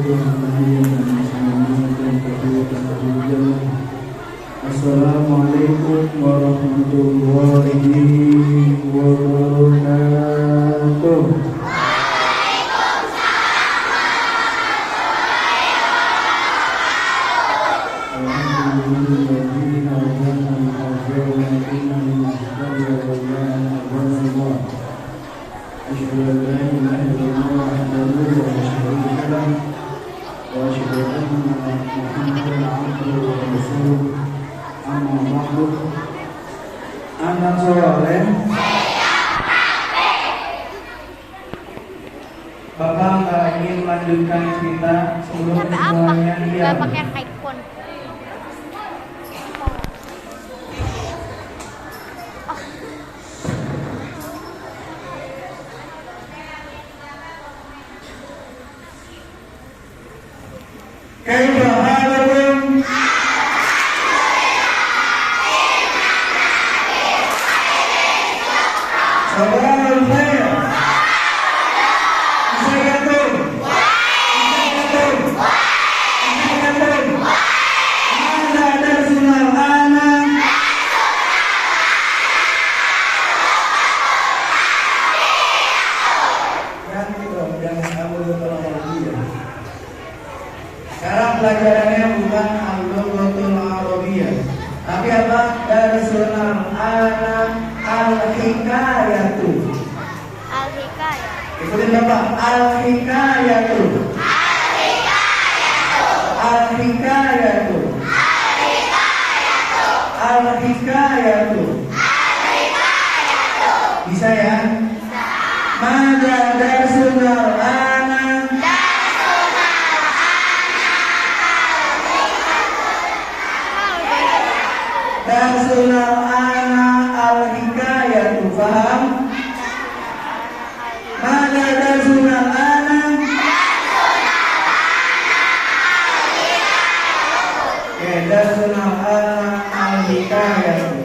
Assalamualaikum warahmatullahi wabarakatuh. Anak soleh, Bapak nggak ingin melanjutkan cerita sebelum semuanya diam. Pakai iPhone. Kaifa halukum? Sabarul khair. Assalamualaikum. Assalamualaikum. Mada darsunal ana. Ganti dong, jangan kamu terlalu. Sekarang pelajarannya bukan al-lughatul arabiyyah, tapi apa? Darsunal ana al-hikayatu. Al-hikayah. Ikutin Bapak, al-hikayatu. Al-hikayatu. Al-hikayatu. Bisa ya? Mada darsunal ana. Darsunal ana al-hikayatu. Faham? Mada darsunal ana. Oke, darsunal ana al-hikayatu.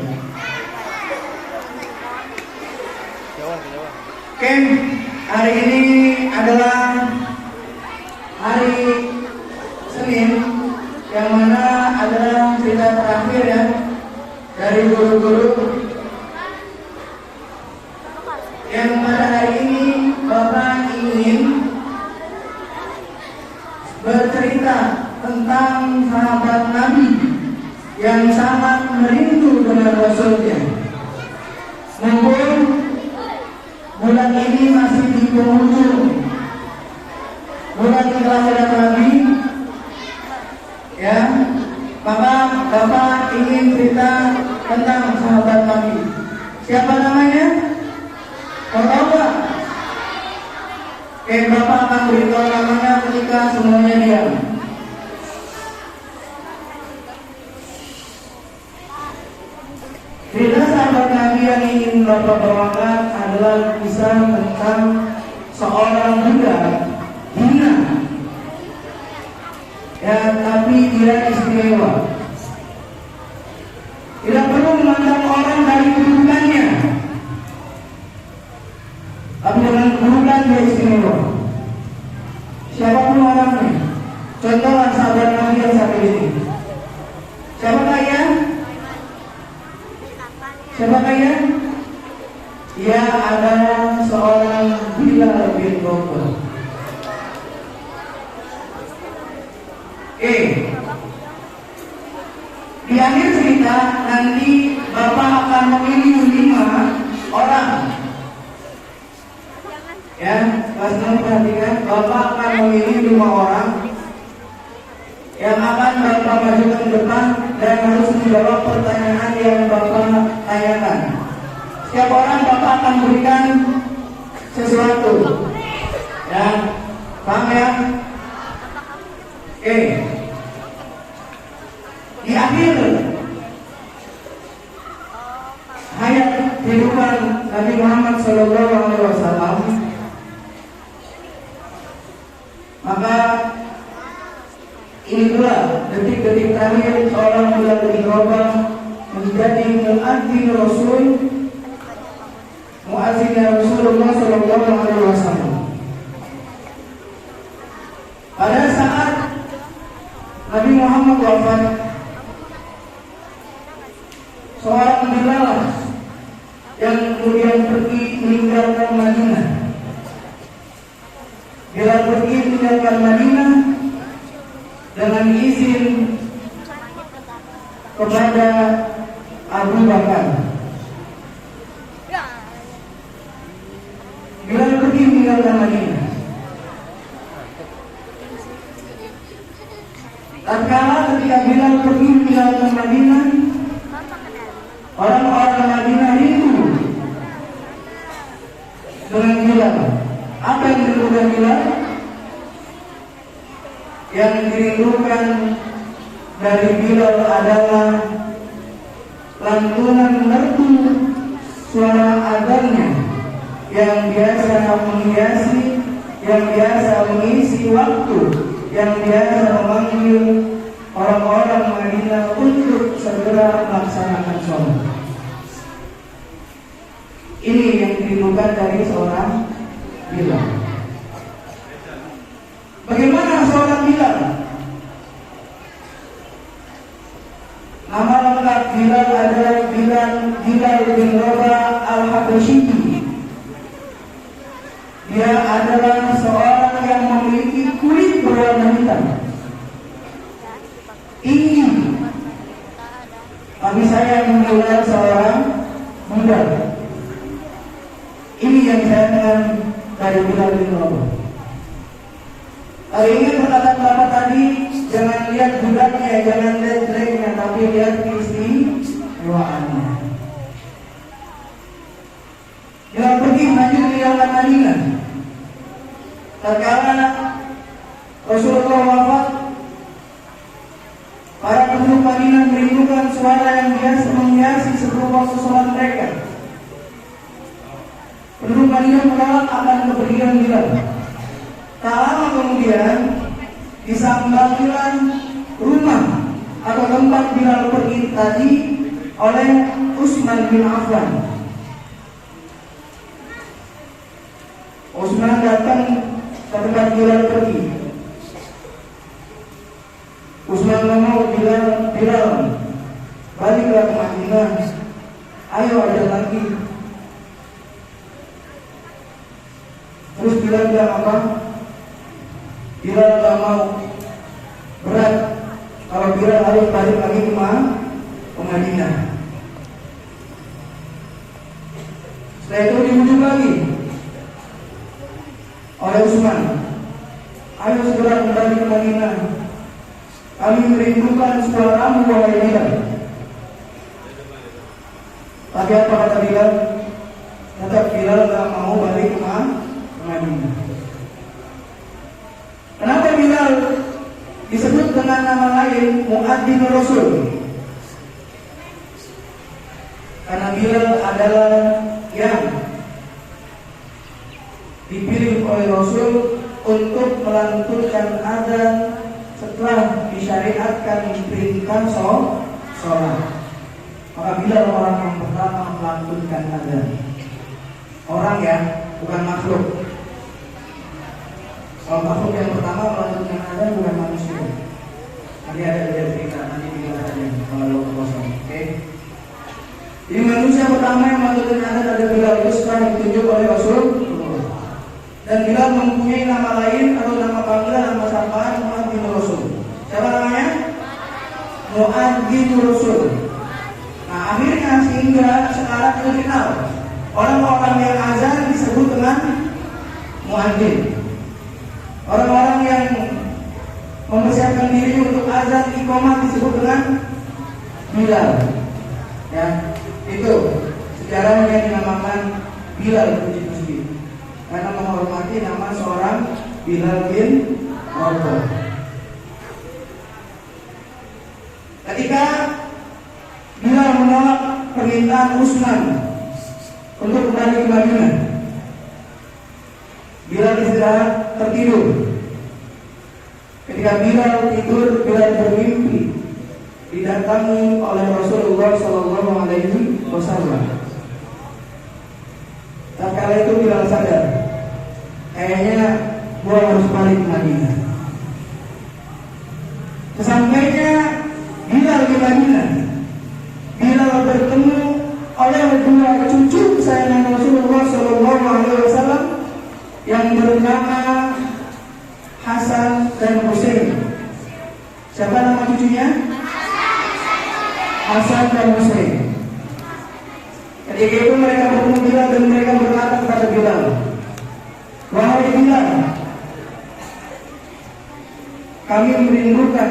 Oke, hari ini adalah hari Senin, yang mana adalah cerita terakhir ya dari guru-guru yang pada hari ini Bapak ingin bercerita tentang sahabat Nabi yang sangat merindu dengan Rasulnya. Mumpung bulan ini masih di penghujung bulan kelahiran Nabi, ya, maka Bapak ingin cerita tentang sahabat Nabi. Siapa namanya? Kau tahu nggak? Oke, Bapak akan beritahu namanya ketika semuanya diam. Cerita sahabat Nabi yang ingin Bapak bawakan adalah kisah tentang seorang budak hina, ya, tapi dia istimewa. Tidak perlu memandang orang dari kedudukannya, tapi dengan kedudukan dia istimewa. Siapapun orangnya, contohlah sahabat Nabi yang satu ini. Siapa kaya? Siapa kaya? Dia adalah seorang Bilal bin Rabah. Di akhir cerita nanti Bapak akan memilih 5 orang. Ya, kelas 6 perhatikan, Bapak akan memilih 5 orang yang akan Bapak majukan ke depan dan harus menjawab pertanyaan yang Bapak tanyakan. Setiap orang Bapak akan berikan sesuatu. Ya, paham ya? Di akhir hayat kehidupan Nabi Muhammad SAW, maka ini pula detik-detik terakhir seorang Bilal bin Rabah menjadi muadzin Rasul, muadzin Rasulullah SAW. Pada saat Nabi Muhammad wafat, seorang Bilal yang kemudian pergi meninggalkan Madinah. Bilal pergi meninggalkan Madinah dengan izin kepada Abu Bakar. Bilal pergi meninggalkan Madinah. Tatkala ketika Bilal pergi meninggalkan Madinah, orang-orang Madinah rindu dengan Bilal. Apa yang dirindukan Bilal? Yang dirindukan dari Bilal adalah lantunan merdu suara adzannya yang biasa menghiasi, yang biasa mengisi waktu, yang biasa memanggil orang-orang Madinah untuk segera melaksanakan sholat. Ini yang dirindukan dari seorang Bilal. Bagaimana seorang Bilal? Nama lengkap Bilal adalah Bilal bin Rabah al-Habasyi. Dia adalah seorang yang memiliki kulit berwarna hitam, tinggi, tapi saya mengenal seorang muda. Ini yang saya kenal dari Bilal bin Rabah. Hari ini perkataan Bapak tadi, jangan lihat budaknya, jangan lihat jeleknya, tapi lihat keistimewaannya. Bilal pergi maju meninggalkan Madinah. Tatkala Rasulullah wafat, para penduduk Madinah merindukan suara yang biasa menghiasi sebelum waktu sholat mereka. Penduduk Madinah menolak akan kepergian Bilal. Tak lama kemudian disambangilah rumah atau tempat Bilal pergi tadi oleh Utsman bin Affan. Utsman datang ke tempat Bilal pergi. Utsman ngomong, Bilal, baliklah ke Madinah. Ayo ada lagi. Terus Bilal bilang apa? Bilal gak mau, berat kalau Bilal harus balik lagi ke Madinah. Setelah itu dibujuk lagi oleh Utsman, ayo segera kembali ke Madinah. Kami merindukan suaramu wahai Bilal. Tapi apa kata Bilal? Tetap Bilal gak mau balik ke Madinah. Kenapa Bilal disebut dengan nama lain Muadzin Rasul? Karena Bilal adalah yang dipilih oleh Rasul untuk melantunkan adzan setelah disyariatkan perintah sholat. Maka Bilal orang yang pertama melantunkan adzan. Orang ya, bukan makhluk. Kalau makhluk yang pertama melantunkan adzan bukan manusia. Nanti ada cerita, nanti kita saja kalau kosong. Oke? Jadi manusia pertama yang melantunkan adzan ada Bilal, itu setelah ditunjuk oleh Rasul. Dan Bilal mempunyai nama lain atau nama panggilan, nama sapaan Muadzin Rasul. Siapa namanya? Muadzin Rasul. Nah akhirnya sehingga sekarang kita kenal orang-orang yang azan disebut dengan muadzin. Orang-orang yang mempersiapkan diri untuk azan iqamah disebut dengan Bilal. Ya, itu sejarahnya yang dinamakan Bilal puji puji. Karena menghormati nama seorang Bilal bin Rabah. Ketika Bilal menolak permintaan Utsman untuk kembali ke Madinah, Bilal istirahat tertidur. Ketika Bilal tidur, Bilal bermimpi didatangi oleh Rasulullah SAW. Tatkala itu Bilal sadar, kayaknya gua harus balik ke Madinah. Sesampainya Bilal di Madinah, Bilal bertemu oleh dua cucu kesayangan Rasulullah Shallallahu Alaihi Wasallam yang bernama Hasan dan Husain. Siapa nama cucunya? Hasan dan Husain. Ketika itu mereka bertemu Bilal dan mereka berkata kepada Bilal, "Wahai Bilal, kami merindukan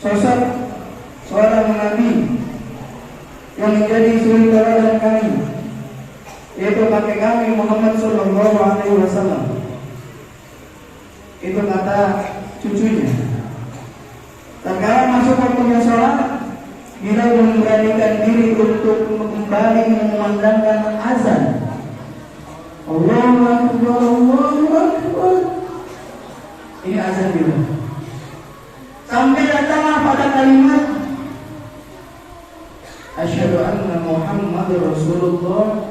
sosok seorang nabi yang menjadi suri tauladan kami, yaitu kakek kami Muhammad Sallallahu Alaihi Wasallam." Itu kata cucunya. Tatkala masuk waktunya sholat, Bilal memberanikan diri untuk kembali mengumandangkan azan. Allahu Akbar, Allahu Akbar. Ini azan Bilal. Sampai datanglah pada kalimat Asyhadu anna Muhammadar Rasulullah.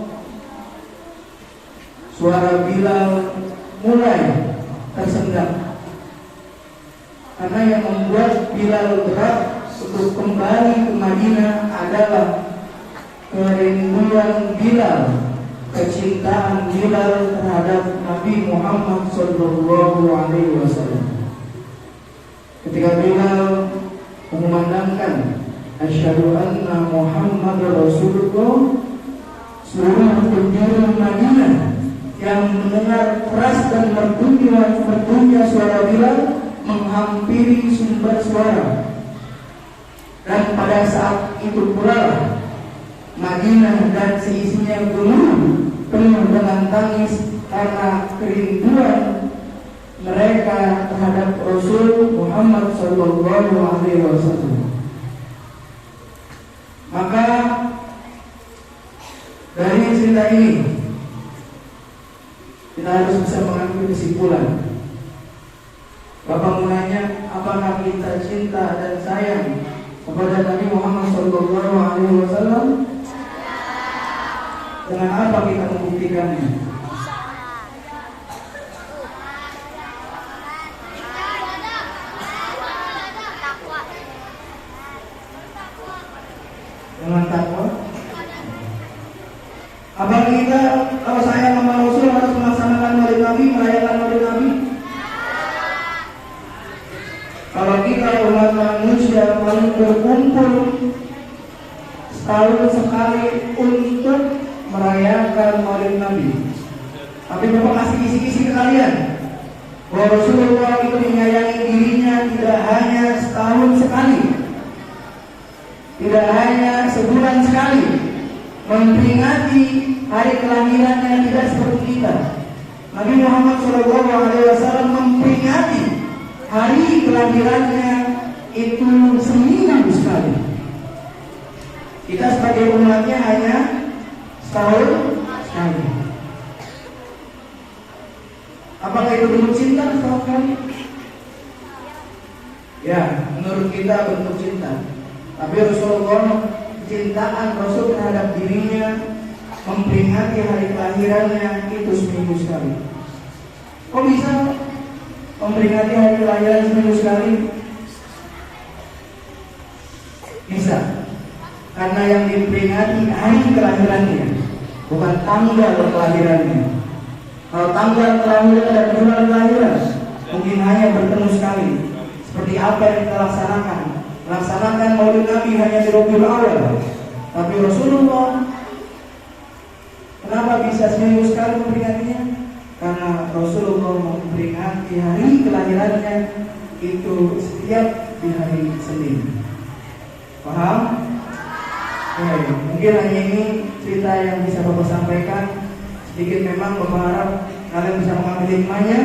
Suara Bilal mulai tersendat, karena yang membuat Bilal berat untuk kembali ke Madinah adalah kerinduan Bilal, kecintaan Bilal terhadap Nabi Muhammad Sallallahu Alaihi Wasallam. Ketika Bilal mengumandangkan Asyhadu anna Muhammadar Rasulullah, seluruh penjuru Madinah yang mendengar keras dan merdunya suara Bilal menghampiri sumber suara. Dan pada saat itu pula Madinah dan seisinya gunung penuh dengan tangis karena kerinduan mereka terhadap Rasul Muhammad Sallallahu Alaihi Wasallam. Maka dari cerita ini kita harus bisa mengambil kesimpulan. Bapak menanya, apakah kita cinta dan sayang kepada Nabi Muhammad Sallallahu Alaihi Wasallam? Dengan apa kita membuktikannya? Dengan takwa. Apakah kita kalau sayang sama Rasul harus melaksanakan maulid Nabi, merayakan maulid Nabi? Kalau kita umat manusia paling berkumpul setahun sekali untuk merayakan maulid Nabi, tapi Bapak kasih kisi-kisi ke kalian bahwa Rasulullah itu menyayangi dirinya tidak hanya setahun sekali, tidak hanya sebulan sekali, memperingati hari kelahirannya tidak seperti kita. Nabi Muhammad SAW memperingati hari kelahirannya itu seminggu sekali. Kita sebagai umatnya hanya setahun sekali. Apakah itu bentuk cinta setahun sekali? Ya, menurut kita bentuk cinta. Tapi Rasulullah, cintaan Rasul terhadap dirinya memperingati hari kelahirannya itu seminggu sekali. Kok bisa memperingati hari kelahiran seminggu sekali? Bisa, karena yang diperingati hari kelahirannya, bukan tanggal kelahirannya. Kalau tanggal kelahiran dan bulan kelahiran mungkin hanya bertemu sekali. Seperti apa yang kita laksanakan maulid Nabi hanya di Rabiul Awal. Tapi Rasulullah kenapa bisa seminggu sekali memperingatinya? Karena Rasulullah memperingati hari kelahirannya itu setiap di hari Senin. Paham? Oke, mungkin hanya ini cerita yang bisa Bapak sampaikan. Sedikit memang Bapak harap kalian bisa mengambil hikmahnya.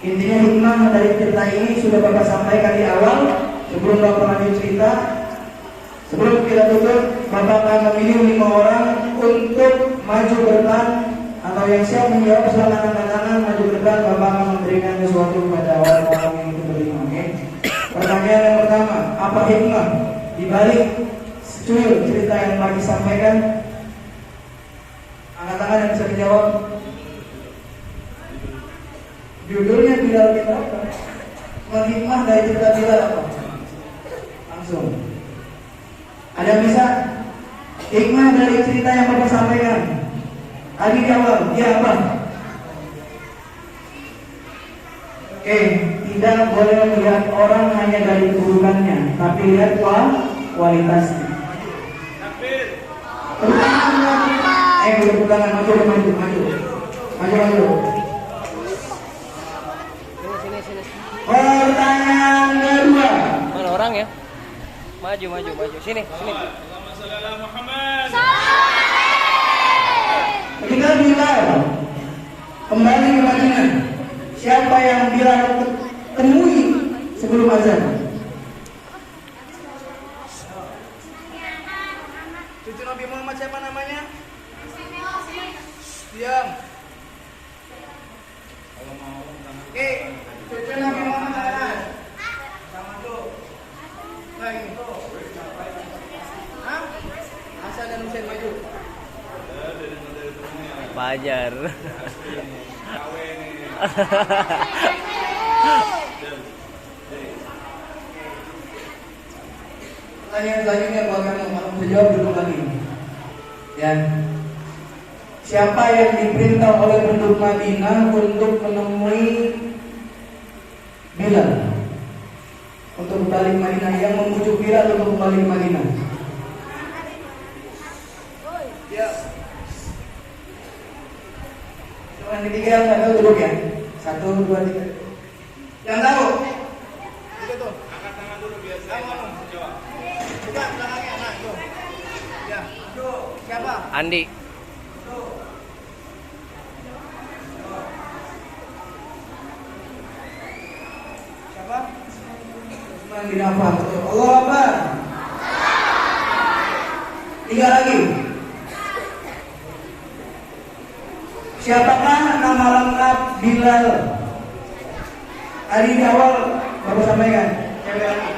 Intinya hikmah dari cerita ini sudah Bapak sampaikan di awal. Sebelum Bapak lanjut cerita, sebelum kita tutup, Bapak akan memilih 5 orang untuk maju ke depan, atau yang siap menjawab silakan angkat tangan, maju ke depan. Bapak akan memberikan sesuatu kepada orang-orang yang itu berlima. Okay? Pertanyaan yang pertama, apa hikmah di balik secuil cerita yang Pak disampaikan? Angkat tangan yang bisa dijawab. Judulnya Bilal bin Rabah. hikmah dari cerita Bilal apa? Langsung. Ada yang bisa? Hikmah dari cerita yang Bapak sampaikan. Tadi jawab, dia apa? Oke, tidak boleh melihat orang hanya dari keburukannya, tapi lihat kualitasnya. Berpegangan, maju. Pertanyaan kedua. Mana orang ya? Maju. Sini. Ketika Bilal kembali ke Madinah, siapa yang Bilal temui sebelum azan? Cucu Nabi Muhammad siapa namanya? Diam. Oke, cucu Nabi Muhammad Anas. Sama tuh. Lagi. Hah? Hasan dan Husain maju. Fajar. Pertanyaan selanjutnya buat kamu, kalau bisa jawab dulu lagi. Ya. Siapa yang diperintah oleh penduduk Madinah untuk menemui Bilal? Untuk kembali ke Madinah, yang membujuk Bilal untuk kembali ke Madinah. Ya. Yang ketiga yang nggak tahu duduk ya. 1, 2, 3. Yang tahu? Itu tuh. Angkat tangan dulu biasa. Kamu jawab. Buka tangannya, nah itu. Ya. Tuh. Siapa? Andi. Siapa? Usman bin Affan. Allah Akbar. 3 lagi. Siapakah nama lengkap Bilal? Tadi di awal Bapak sampaikan. Cewek lagi.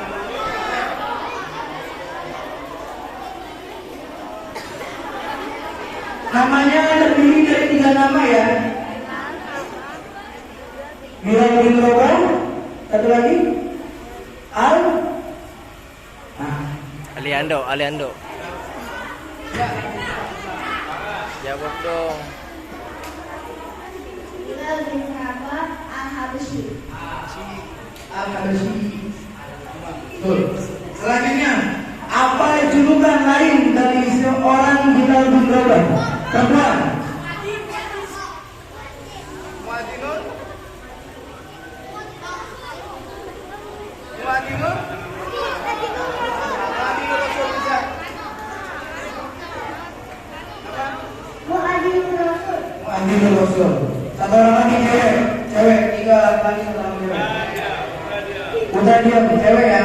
Namanya terdiri dari 3 nama ya. Bilal bin Rabah. Satu lagi. Aliando. Ya. Jawab dong. Bilal bin Rabah Al-Habsyi. Al-Habsyi. Betul. Selanjutnya, apa julukan lain dari seorang Bilal bin Rabah? Perempuan. Muadzinun. Muadzinur Rasul. Satu orang lagi cewek, 3 laki, 1 orang cewek. Udah diam, cewek ya.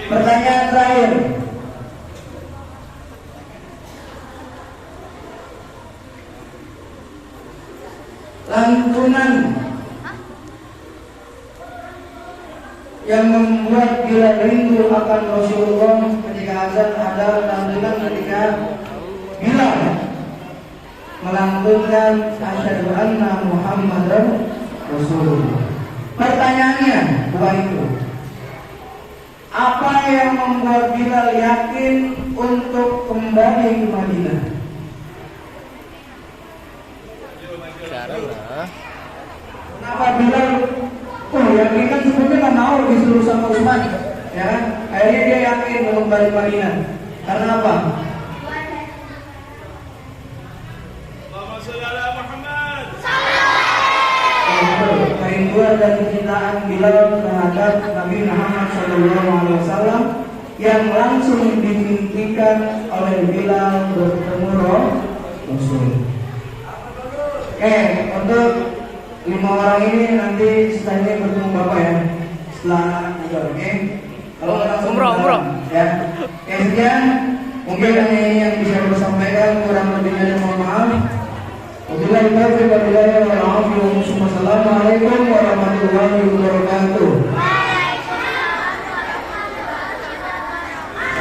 Pertanyaan terakhir. Lantunan yang membuat Bilal rindu akan Rasulullah ketika azan adalah lantunan ketika Bilal melantunkan asyhadu anna Muhammadar Rasulullah. Pertanyaannya bukan itu. Apa yang membuat Bilal yakin untuk kembali ke Madinah? Karena Kenapa Bilal? Yakin kan sebelumnya kan mau disuruh sama Utsman, ya kan? Akhirnya dia yakin mau kembali ke Madinah. Karena apa? Kerinduan dan kecintaan Bilal terhadap Nabi Muhammad SAW yang langsung dimimpikan oleh Bilal bertemu Rasul. Oke, untuk 5 orang ini nanti setelahnya bertemu Bapak ya. Setelah ajar, oke? Kalau langsung umroh. Ya. Oke, sekian. Mungkin hanya ini yang bisa saya sampaikan, kurang lebihnya mohon maaf. Wabillahi taufiq wal hidayah wal 'afiyah. Wassalamualaikum warahmatullahi wabarakatuh.